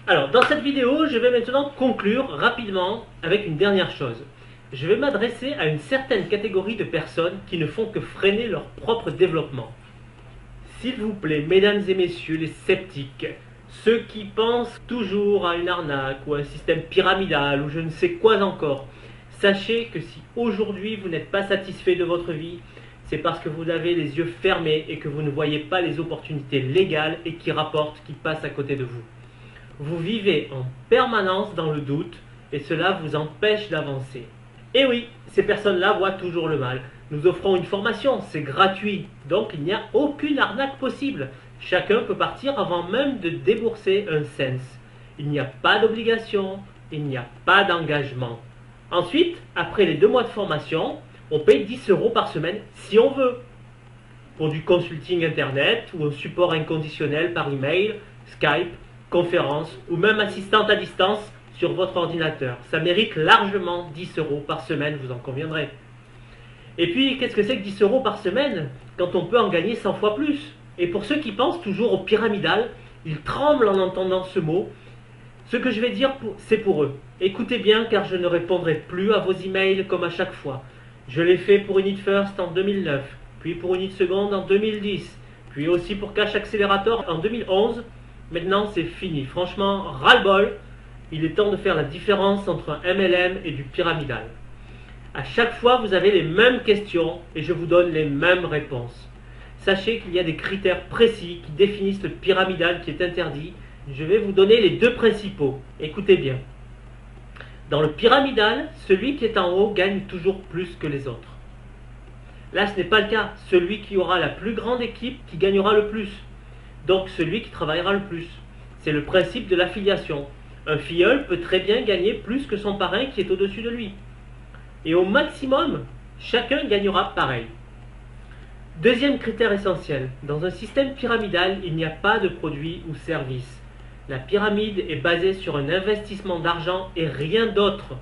Alors, dans cette vidéo, je vais maintenant conclure rapidement avec une dernière chose. Je vais m'adresser à une certaine catégorie de personnes qui ne font que freiner leur propre développement. S'il vous plaît, mesdames et messieurs les sceptiques, ceux qui pensent toujours à une arnaque ou à un système pyramidal ou je ne sais quoi encore, sachez que si aujourd'hui vous n'êtes pas satisfait de votre vie, c'est parce que vous avez les yeux fermés et que vous ne voyez pas les opportunités légales et qui rapportent, qui passent à côté de vous. Vous vivez en permanence dans le doute et cela vous empêche d'avancer. Et oui, ces personnes-là voient toujours le mal. Nous offrons une formation, c'est gratuit, donc il n'y a aucune arnaque possible. Chacun peut partir avant même de débourser un cent. Il n'y a pas d'obligation, il n'y a pas d'engagement. Ensuite, après les 2 mois de formation, on paye 10 € par semaine si on veut. Pour du consulting internet ou un support inconditionnel par email, Skype, conférence ou même assistante à distance sur votre ordinateur. Ça mérite largement 10 € par semaine, vous en conviendrez. Et puis, qu'est-ce que c'est que 10 € par semaine quand on peut en gagner 100 fois plus? Et pour ceux qui pensent toujours au pyramidal, ils tremblent en entendant ce mot. Ce que je vais dire, c'est pour eux. Écoutez bien car je ne répondrai plus à vos emails comme à chaque fois. Je l'ai fait pour Unit First en 2009, puis pour Unit Second en 2010, puis aussi pour Cash Accelerator en 2011. Maintenant, c'est fini. Franchement, ras-le-bol. Il est temps de faire la différence entre un MLM et du pyramidal. À chaque fois, vous avez les mêmes questions et je vous donne les mêmes réponses. Sachez qu'il y a des critères précis qui définissent le pyramidal qui est interdit. Je vais vous donner les 2 principaux. Écoutez bien. Dans le pyramidal, celui qui est en haut gagne toujours plus que les autres. Là, ce n'est pas le cas. Celui qui aura la plus grande équipe qui gagnera le plus. Donc celui qui travaillera le plus. C'est le principe de l'affiliation. Un filleul peut très bien gagner plus que son parrain qui est au-dessus de lui. Et au maximum, chacun gagnera pareil. Deuxième critère essentiel, dans un système pyramidal, il n'y a pas de produit ou service. La pyramide est basée sur un investissement d'argent et rien d'autre.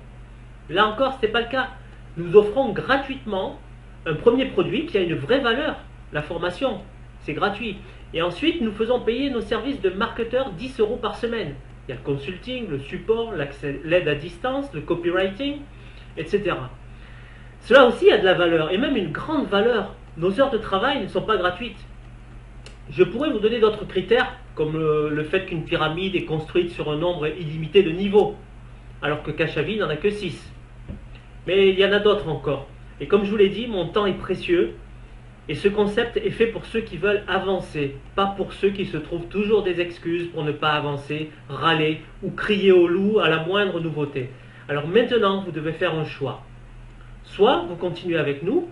Là encore, ce n'est pas le cas. Nous offrons gratuitement un premier produit qui a une vraie valeur, la formation. C'est gratuit. Et ensuite, nous faisons payer nos services de marketeurs 10 € par semaine. Il y a le consulting, le support, l'aide à distance, le copywriting, etc. Cela aussi a de la valeur, et même une grande valeur. Nos heures de travail ne sont pas gratuites. Je pourrais vous donner d'autres critères, comme le fait qu'une pyramide est construite sur un nombre illimité de niveaux, alors que Kashavi n'en a que 6. Mais il y en a d'autres encore. Et comme je vous l'ai dit, mon temps est précieux. Et ce concept est fait pour ceux qui veulent avancer, pas pour ceux qui se trouvent toujours des excuses pour ne pas avancer, râler ou crier au loup à la moindre nouveauté. Alors maintenant, vous devez faire un choix. Soit vous continuez avec nous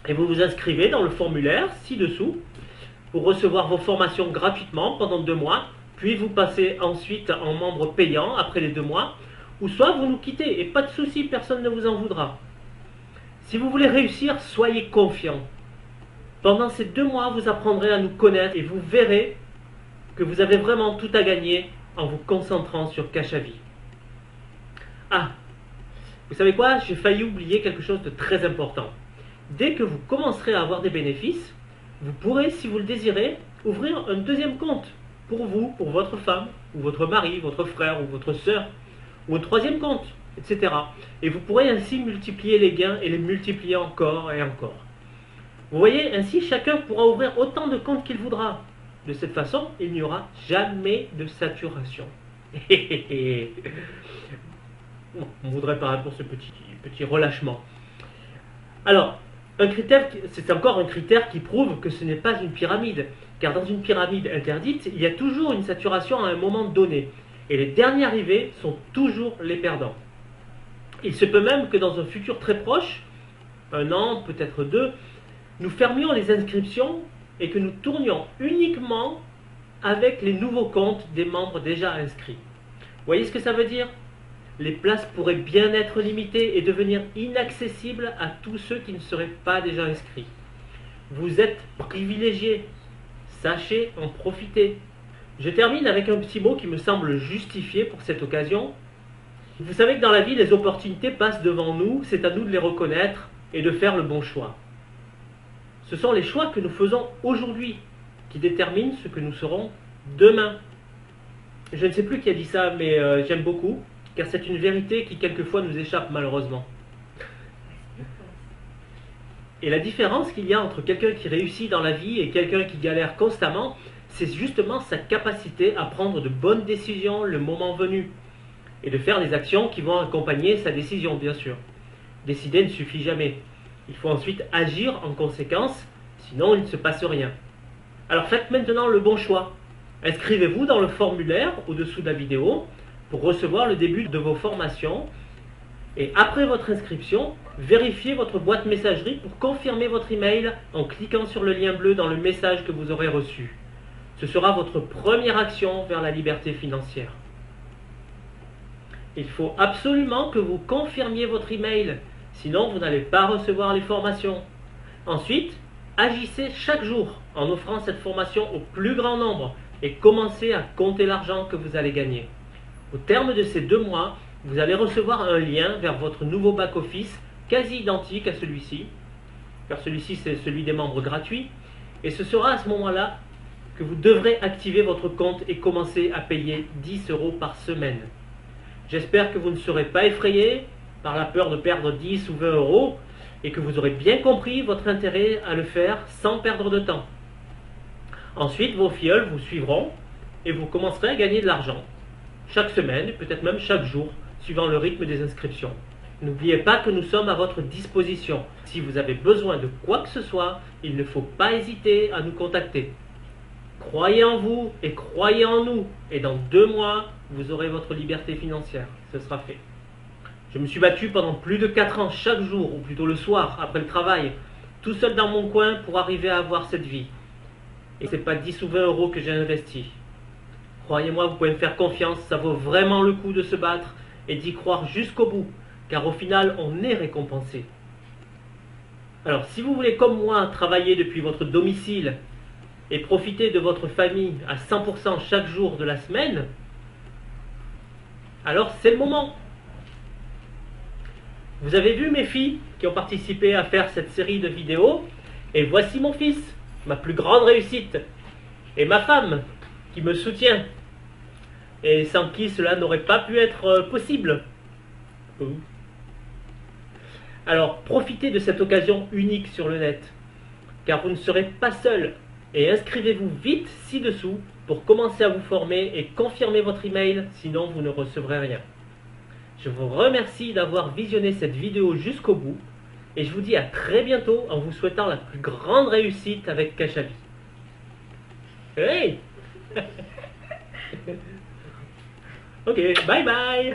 et vous vous inscrivez dans le formulaire ci-dessous pour recevoir vos formations gratuitement pendant 2 mois, puis vous passez ensuite en membre payant après les 2 mois, ou soit vous nous quittez et pas de souci, personne ne vous en voudra. Si vous voulez réussir, soyez confiants. Pendant ces 2 mois, vous apprendrez à nous connaître et vous verrez que vous avez vraiment tout à gagner en vous concentrant sur Kashavi. Ah, vous savez quoi? J'ai failli oublier quelque chose de très important. Dès que vous commencerez à avoir des bénéfices, vous pourrez, si vous le désirez, ouvrir un 2e compte pour vous, pour votre femme, ou votre mari, votre frère, ou votre sœur, ou un 3e compte, etc. Et vous pourrez ainsi multiplier les gains et les multiplier encore et encore. Vous voyez, ainsi chacun pourra ouvrir autant de comptes qu'il voudra. De cette façon, il n'y aura jamais de saturation. On ne voudrait pas pour ce petit relâchement. Alors, c'est encore un critère qui prouve que ce n'est pas une pyramide. Car dans une pyramide interdite, il y a toujours une saturation à un moment donné. Et les derniers arrivés sont toujours les perdants. Il se peut même que dans un futur très proche, 1 an, peut-être 2, nous fermions les inscriptions et que nous tournions uniquement avec les nouveaux comptes des membres déjà inscrits. Vous voyez ce que ça veut dire? Les places pourraient bien être limitées et devenir inaccessibles à tous ceux qui ne seraient pas déjà inscrits. Vous êtes privilégiés. Sachez en profiter. Je termine avec un petit mot qui me semble justifié pour cette occasion. Vous savez que dans la vie, les opportunités passent devant nous, c'est à nous de les reconnaître et de faire le bon choix. Ce sont les choix que nous faisons aujourd'hui qui déterminent ce que nous serons demain. Je ne sais plus qui a dit ça, mais j'aime beaucoup, car c'est une vérité qui quelquefois nous échappe malheureusement. Et la différence qu'il y a entre quelqu'un qui réussit dans la vie et quelqu'un qui galère constamment, c'est justement sa capacité à prendre de bonnes décisions le moment venu, et de faire des actions qui vont accompagner sa décision, bien sûr. Décider ne suffit jamais. Il faut ensuite agir en conséquence, sinon il ne se passe rien. Alors faites maintenant le bon choix. Inscrivez-vous dans le formulaire au-dessous de la vidéo pour recevoir le début de vos formations. Et après votre inscription, vérifiez votre boîte messagerie pour confirmer votre email en cliquant sur le lien bleu dans le message que vous aurez reçu. Ce sera votre première action vers la liberté financière. Il faut absolument que vous confirmiez votre email, sinon vous n'allez pas recevoir les formations. Ensuite, agissez chaque jour en offrant cette formation au plus grand nombre et commencez à compter l'argent que vous allez gagner. Au terme de ces 2 mois, vous allez recevoir un lien vers votre nouveau back-office quasi identique à celui-ci, car celui-ci c'est celui des membres gratuits, et ce sera à ce moment-là que vous devrez activer votre compte et commencer à payer 10 € par semaine. J'espère que vous ne serez pas effrayé par la peur de perdre 10 ou 20 € et que vous aurez bien compris votre intérêt à le faire sans perdre de temps. Ensuite, vos filleuls vous suivront et vous commencerez à gagner de l'argent, chaque semaine, peut-être même chaque jour, suivant le rythme des inscriptions. N'oubliez pas que nous sommes à votre disposition. Si vous avez besoin de quoi que ce soit, il ne faut pas hésiter à nous contacter. Croyez en vous et croyez en nous, et dans 2 mois, vous aurez votre liberté financière. Ce sera fait. Je me suis battu pendant plus de 4 ans chaque jour, ou plutôt le soir, après le travail, tout seul dans mon coin pour arriver à avoir cette vie. Et c'est pas 10 ou 20 € que j'ai investi. Croyez-moi, vous pouvez me faire confiance, ça vaut vraiment le coup de se battre et d'y croire jusqu'au bout, car au final, on est récompensé. Alors, si vous voulez, comme moi, travailler depuis votre domicile et profiter de votre famille à 100% chaque jour de la semaine, alors c'est le moment. Vous avez vu mes filles qui ont participé à faire cette série de vidéos, et voici mon fils, ma plus grande réussite, et ma femme qui me soutient, et sans qui cela n'aurait pas pu être possible. Alors profitez de cette occasion unique sur le net, car vous ne serez pas seul, et inscrivez-vous vite ci-dessous pour commencer à vous former et confirmer votre email, sinon vous ne recevrez rien. Je vous remercie d'avoir visionné cette vidéo jusqu'au bout, et je vous dis à très bientôt en vous souhaitant la plus grande réussite avec Kajabi. Hey! Ok, bye bye!